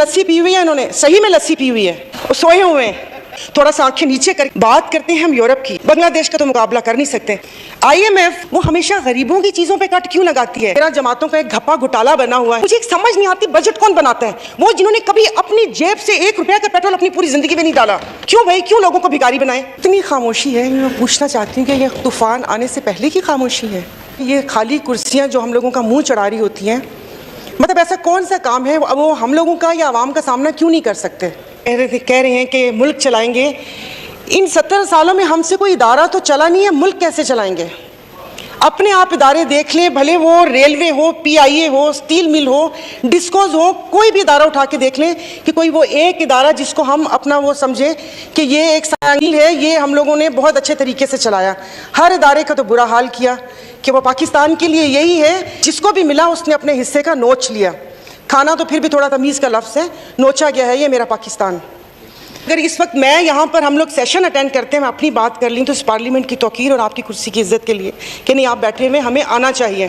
लस्सी P हुई है इन्होंने, सही में लस्सी पी हुई है, सोए हुए हैं। थोड़ा सा आंखें नीचे कर बात करते हैं हम यूरोप की। बांग्लादेश का तो मुकाबला कर नहीं सकते। IMF वो हमेशा गरीबों की चीजों पे कट क्यों लगाती है? मेरा जमातों का एक घपा घोटाला बना हुआ है। मुझे एक समझ नहीं आती, बजट कौन बनाता है? वो जिन्होंने कभी अपनी जेब से 1 रुपया का पेट्रोल अपनी पूरी जिंदगी में नहीं डाला। क्यों भाई, क्यों लोगों को भिखारी बनाए? इतनी खामोशी है। मैं पूछना चाहती हूँ कि ये तूफान आने से पहले की खामोशी है? ये खाली कुर्सियाँ जो हम लोगों का मुँह चढ़ा रही होती हैं, मतलब ऐसा कौन सा काम है वो हम लोगों का या आवाम का सामना क्यों नहीं कर सकते? कह रहे हैं कि मुल्क चलाएंगे। इन 70 सालों में हमसे कोई इदारा तो चला नहीं है, मुल्क कैसे चलाएंगे? अपने आप इदारे देख लें, भले वो रेलवे हो, PIA हो, स्टील मिल हो, डिस्कोज हो, कोई भी इदारा उठा के देख लें कि कोई वो एक इदारा जिसको हम अपना वो समझे कि ये एक सांगिल है, ये हम लोगों ने बहुत अच्छे तरीके से चलाया। हर इदारे का तो बुरा हाल किया कि वो पाकिस्तान के लिए यही है, जिसको भी मिला उसने अपने हिस्से का नोच लिया। खाना तो फिर भी थोड़ा तमीज़ का लफ्ज़ है, नोचा गया है ये मेरा पाकिस्तान। अगर इस वक्त मैं यहाँ पर हम लोग सेशन अटेंड करते हैं, मैं अपनी बात कर ली तो इस पार्लियामेंट की तौकीर और आपकी कुर्सी की इज्जत के लिए कि नहीं आप बैठे हुए, हमें आना चाहिए।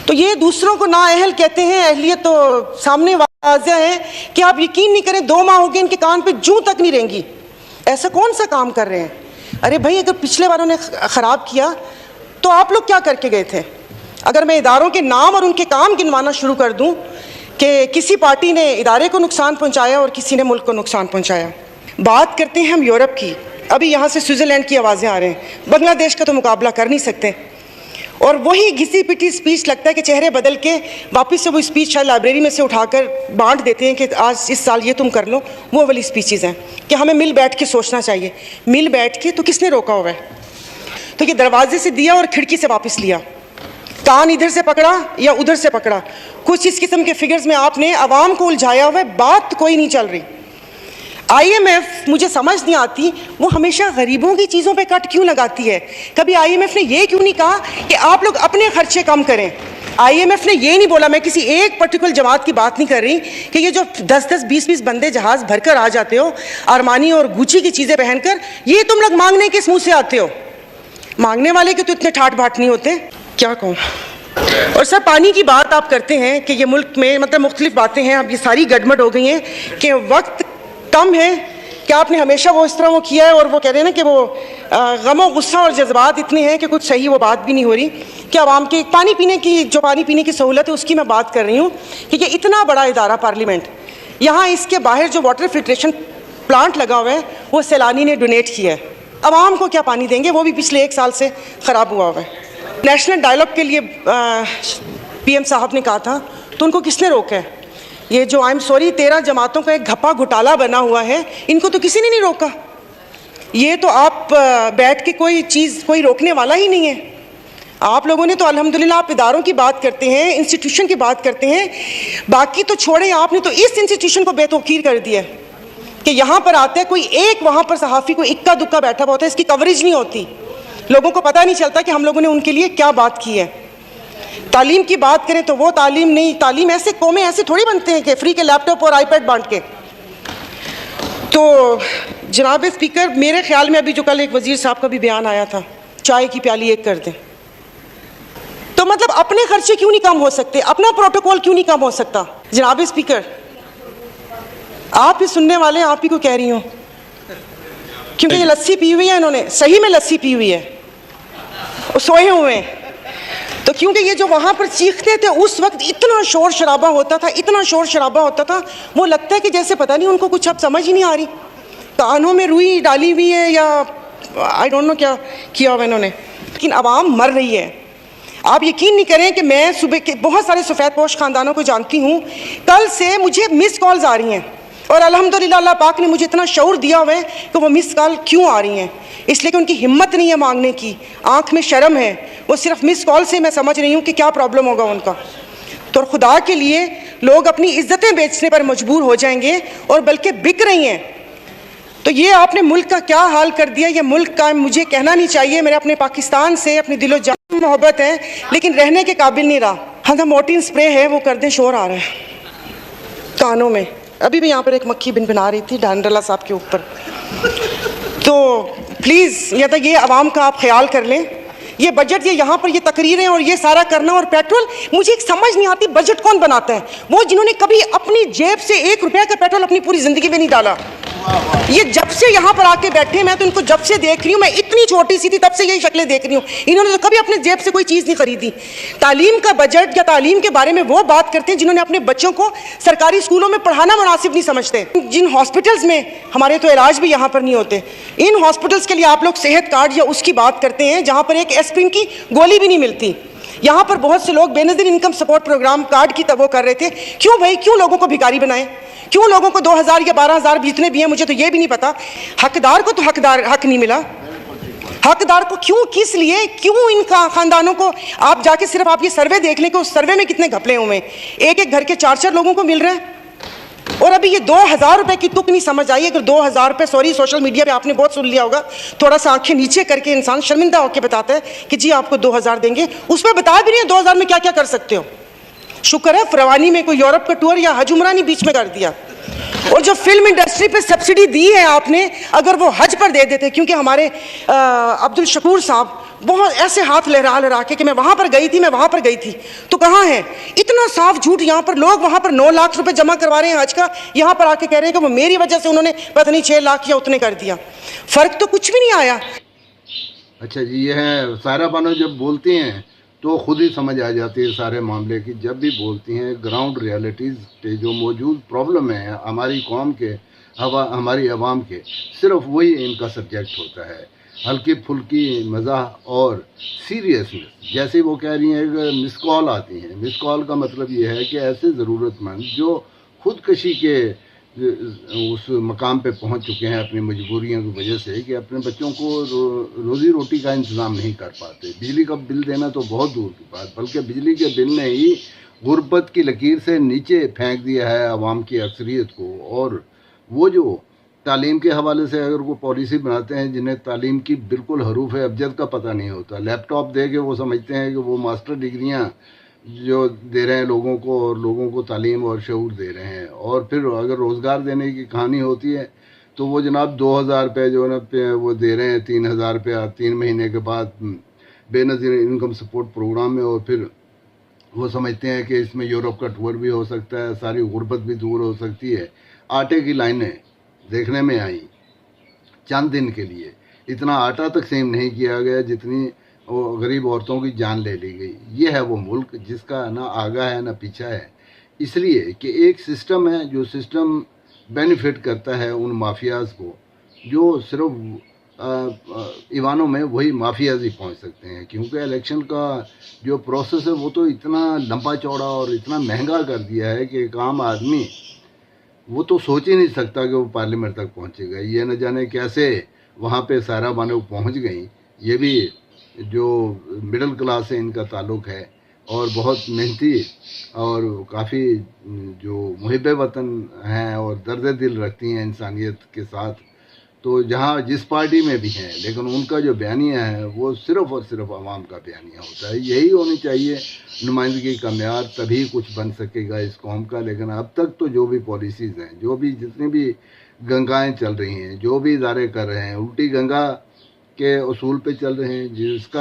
तो ये दूसरों को नाअहल कहते हैं, अहलियत तो सामने वाज़ेह है कि आप यकीन नहीं करें 2 माह हो गए इनके कान पे जूं तक नहीं रेंगी। ऐसा कौन सा काम कर रहे हैं? अरे भाई, अगर पिछले वालों ने ख़राब किया तो आप लोग क्या करके गए थे? अगर मैं इदारों के नाम और उनके काम गिनवाना शुरू कर दूँ कि किसी पार्टी ने इदारे को नुकसान पहुंचाया और किसी ने मुल्क को नुकसान पहुंचाया। बात करते हैं हम यूरोप की। अभी यहाँ से स्विट्ज़रलैंड की आवाज़ें आ रहे हैं। बांग्लादेश का तो मुकाबला कर नहीं सकते, और वही घिसी पिटी स्पीच लगता है कि चेहरे बदल के वापस से वो स्पीच शायद लाइब्रेरी में से उठाकर बांट देते हैं कि आज इस साल ये तुम कर लो। वो वाली स्पीचेज़ हैं कि हमें मिल बैठ के सोचना चाहिए। मिल बैठ के तो किसने रोका हुआ है? तो ये दरवाजे से दिया और खिड़की से वापस लिया, कान इधर से पकड़ा या उधर से पकड़ा, कुछ इस किस्म के फिगर्स में आपने आवाम को उलझाया हुआ है। बात कोई नहीं चल रही। IMF मुझे समझ नहीं आती, वो हमेशा गरीबों की चीज़ों पे कट क्यों लगाती है? कभी IMF ने ये क्यों नहीं कहा कि आप लोग अपने खर्चे कम करें? IMF ने ये नहीं बोला, मैं किसी एक पर्टिकुलर जमात की बात नहीं कर रही, कि ये जो 10-10, 20-20 बंदे जहाज़ भरकर आ जाते हो अरमानी और गुची की चीज़ें पहनकर, ये तुम लोग मांगने किस मुँह से आते हो? मांगने वाले के तो इतने ठाट बाट नहीं होते, क्या कहूँ। और सर, पानी की बात आप करते हैं कि ये मुल्क में मतलब मुख्तलिफ बातें हैं, अब ये सारी गड़बड़ हो गई हैं कि वक्त कम है कि आपने हमेशा वो इस तरह वो किया है, और वो कह रहे हैं ना कि वो गम और गुस्सा और जज्बात इतने हैं कि कुछ सही वो बात भी नहीं हो रही कि आवाम के पानी पीने की सहूलत है उसकी मैं बात कर रही हूँ कि ये इतना बड़ा इदारा पार्लियामेंट, यहाँ इसके बाहर जो वाटर फिल्ट्रेशन प्लांट लगा हुआ है वो सैलानी ने डोनेट किया है। आवाम को क्या पानी देंगे? वो भी पिछले 1 साल से ख़राब हुआ है। नेशनल डायलॉग के लिए PM साहब ने कहा था, तो उनको किसने रोका है? ये जो आई एम सॉरी 13 जमातों का एक घपा घोटाला बना हुआ है, इनको तो किसी ने नहीं रोका। ये तो आप बैठ के कोई चीज़ कोई रोकने वाला ही नहीं है। आप लोगों ने तो अल्हम्दुलिल्लाह, आप इदारों की बात करते हैं, इंस्टीट्यूशन की बात करते हैं, बाकी तो छोड़े, आपने तो इस इंस्टीट्यूशन को बेतौकीर कर दिया कि यहाँ पर आता है कोई एक, वहाँ पर सहाफ़ी कोई इक्का दुक्का बैठा हुआ होता है, इसकी कवरेज नहीं होती, लोगों को पता नहीं चलता कि हम लोगों ने उनके लिए क्या बात की है। तालीम की बात करें तो वो तालीम नहीं, तालीम ऐसे कौमें ऐसे थोड़ी बनते हैं कि फ्री के लैपटॉप और iPad बांट के। तो जनाब स्पीकर, मेरे ख्याल में अभी जो कल एक वजीर साहब का भी बयान आया था, चाय की प्याली एक कर दें, तो मतलब अपने खर्चे क्यों नहीं कम हो सकते? अपना प्रोटोकॉल क्यों नहीं कम हो सकता? जनाब स्पीकर, आप ही सुनने वाले, आप ही को कह रही हूँ, क्योंकि ये लस्सी पी हुई है इन्होंने, सही में लस्सी पी हुई है, सोए हुए हैं। तो क्योंकि ये जो वहाँ पर चीखते थे उस वक्त इतना शोर शराबा होता था, इतना शोर शराबा होता था, वो लगता है कि जैसे पता नहीं उनको कुछ अब समझ ही नहीं आ रही, कानों में रुई डाली हुई है या आई डोंट नो क्या किया हुआ इन्होंने, लेकिन आवाम मर रही है। आप यकीन नहीं करें कि मैं सुबह के बहुत सारे सफ़ेद पोश ख़ानदानों को जानती हूँ, कल से मुझे मिस कॉल्स आ रही हैं, और अल्हम्दुलिल्लाह अल्लाह पाक ने मुझे इतना शऊर दिया हुआ है कि वो मिस कॉल क्यों आ रही हैं, इसलिए कि उनकी हिम्मत नहीं है मांगने की, आंख में शर्म है, वो सिर्फ मिस कॉल से मैं समझ रही हूँ कि क्या प्रॉब्लम होगा उनका। तो खुदा के लिए लोग अपनी इज्जतें बेचने पर मजबूर हो जाएंगे और बल्कि बिक रही हैं। तो ये आपने मुल्क का क्या हाल कर दिया। ये मुल्क का मुझे कहना नहीं चाहिए, मेरे अपने पाकिस्तान से अपनी दिलो जान मोहब्बत है, लेकिन रहने के काबिल नहीं रहा। हाँ, मोर्टीन स्प्रे है वो कर दें, शोर आ रहा है कानों में। अभी भी यहाँ पर एक मक्खी भिनभिना रही थी डांडला साहब के ऊपर। तो प्लीज़ या तो ये आवाम का आप ख्याल कर लें ये बजट, ये यहाँ पर ये तकरीरें और ये सारा करना और पेट्रोल, मुझे एक समझ नहीं आती बजट कौन बनाता है? वो जिन्होंने कभी अपनी जेब से 1 रुपया का पेट्रोल अपनी पूरी जिंदगी में नहीं डाला। ये जब से यहाँ पर आके बैठे, मैं तो इनको जब से देख रही हूँ, मैं इतनी छोटी सी थी तब से यही शक्लें देख रही हूँ, इन्होंने तो कभी अपने जेब से कोई चीज़ नहीं खरीदी। तालीम का बजट या तालीम के बारे में वो बात करते हैं जिन्होंने अपने बच्चों को सरकारी स्कूलों में पढ़ाना मुनासिब नहीं समझते। जिन हॉस्पिटल्स में हमारे तो इलाज भी यहाँ पर नहीं होते, इन हॉस्पिटल्स के लिए आप लोग सेहत कार्ड या उसकी बात करते हैं जहाँ पर एक एस्प्रिन की गोली भी नहीं मिलती। यहाँ पर बहुत से लोग Benazir income support program card की वो कर रहे थे। क्यों भाई, क्यों लोगों को भिखारी बनाएं? क्यों लोगों को 2000 या 12000 जितने भी हैं, मुझे तो ये भी नहीं पता। हकदार को तो हक नहीं मिला। हकदार को क्यों, किस लिए, क्यों इनका खानदानों को? आप जाके सिर्फ आप ये सर्वे देख लें कि उस सर्वे में कितने घपले हुए हैं। एक घर के 4-4 लोगों को मिल रहे हैं। और अभी ये 2000 रुपए की तुक नहीं समझ आई। अगर 2000 रुपए, सॉरी सोशल मीडिया पे आपने बहुत सुन लिया होगा, थोड़ा सा आंखें नीचे करके इंसान शर्मिंदा होकर बताता है कि जी आपको 2000 देंगे, उसमें बता भी नहीं है 2000 में क्या क्या कर सकते हो। शुक्र है फरवानी में कोई यूरोप का टूर या हज उमरा नहीं बीच में कर दिया। और जो फिल्म इंडस्ट्री पे सब्सिडी दी है आपने, अगर वो हज पर दे देते, क्योंकि हमारे अब्दुल शकूर साहब बहुत ऐसे हाथ लहरा लहरा के कि मैं वहां पर गई थी, मैं वहां पर गई थी, तो कहाँ है? इतना साफ झूठ। यहाँ पर लोग वहां पर 9 लाख रुपए जमा करवा रहे हैं हज का, यहाँ पर आके कह रहे हैं कि वो मेरी वजह से उन्होंने पता नहीं 6 लाख या उतने कर दिया। फर्क तो कुछ भी नहीं आया। अच्छा जी, ये है सायरा बानो जब बोलती हैं तो खुद ही समझ आ जाती है सारे मामले की। जब भी बोलती हैं ग्राउंड रियलिटीज़ पे जो मौजूद प्रॉब्लम है हमारी कौम के, हमारी आवाम के, सिर्फ वही इनका सब्जेक्ट होता है। हल्की फुल्की मज़ाह और सीरियसनेस। जैसे वो कह रही हैं मिस कॉल आती हैं, मिस कॉल का मतलब ये है कि ऐसे ज़रूरतमंद जो खुदकशी के उस मकाम पे पहुंच चुके हैं अपनी मजबूरियों की वजह से, कि अपने बच्चों को रोज़ी रोटी का इंतज़ाम नहीं कर पाते। बिजली का बिल देना तो बहुत दूर की बात, बल्कि बिजली के बिल ने ही गुर्बत की लकीर से नीचे फेंक दिया है आवाम की अक्सरियत को। और वो जो तालीम के हवाले से अगर वो पॉलिसी बनाते हैं, जिन्हें तालीम की बिल्कुल हरूफ अबजद का पता नहीं होता, लैपटॉप दे के वो समझते हैं कि वो मास्टर डिग्रियाँ जो दे रहे हैं लोगों को, और लोगों को तालीम और शऊर दे रहे हैं। और फिर अगर रोज़गार देने की कहानी होती है तो वो जनाब 2000 रुपये जो है ना वो दे रहे हैं, 3000 रुपया 3 महीने के बाद बेनज़ीर इनकम सपोर्ट प्रोग्राम में। और फिर वो समझते हैं कि इसमें यूरोप का टूर भी हो सकता है, सारी गुर्बत भी दूर हो सकती है। आटे की लाइनें देखने में आई चंद दिन के लिए, इतना आटा तकसीम नहीं किया गया जितनी वो गरीब औरतों की जान ले ली गई। ये है वो मुल्क जिसका ना आगा है ना पीछा है। इसलिए कि एक सिस्टम है, जो सिस्टम बेनिफिट करता है उन माफियाज़ को, जो सिर्फ ईवानों में वही माफियाज़ ही पहुंच सकते हैं। क्योंकि इलेक्शन का जो प्रोसेस है वो तो इतना लंबा चौड़ा और इतना महंगा कर दिया है कि एक आम आदमी वो तो सोच ही नहीं सकता कि वो पार्लियामेंट तक पहुंचेगा। ये न जाने कैसे वहाँ पे सायरा बानो पहुँच गई। ये भी जो मिडिल क्लास से इनका ताल्लुक़ है और बहुत मेहनती और काफ़ी जो मुहिब वतन हैं और दर्द दिल रखती हैं इंसानियत के साथ, तो जहाँ जिस पार्टी में भी हैं, लेकिन उनका जो बयानिया है वो सिर्फ़ और सिर्फ आवाम का बयानिया होता है। यही होनी चाहिए नुमाइंदगी का मेयार, तभी कुछ बन सकेगा इस कौम का। लेकिन अब तक तो जो भी पॉलिसीज़ हैं, जो भी जितनी भी गंगाएँ चल रही हैं, जो भी इदारे कर रहे हैं, उल्टी गंगा के उसूल पे चल रहे हैं, जिसका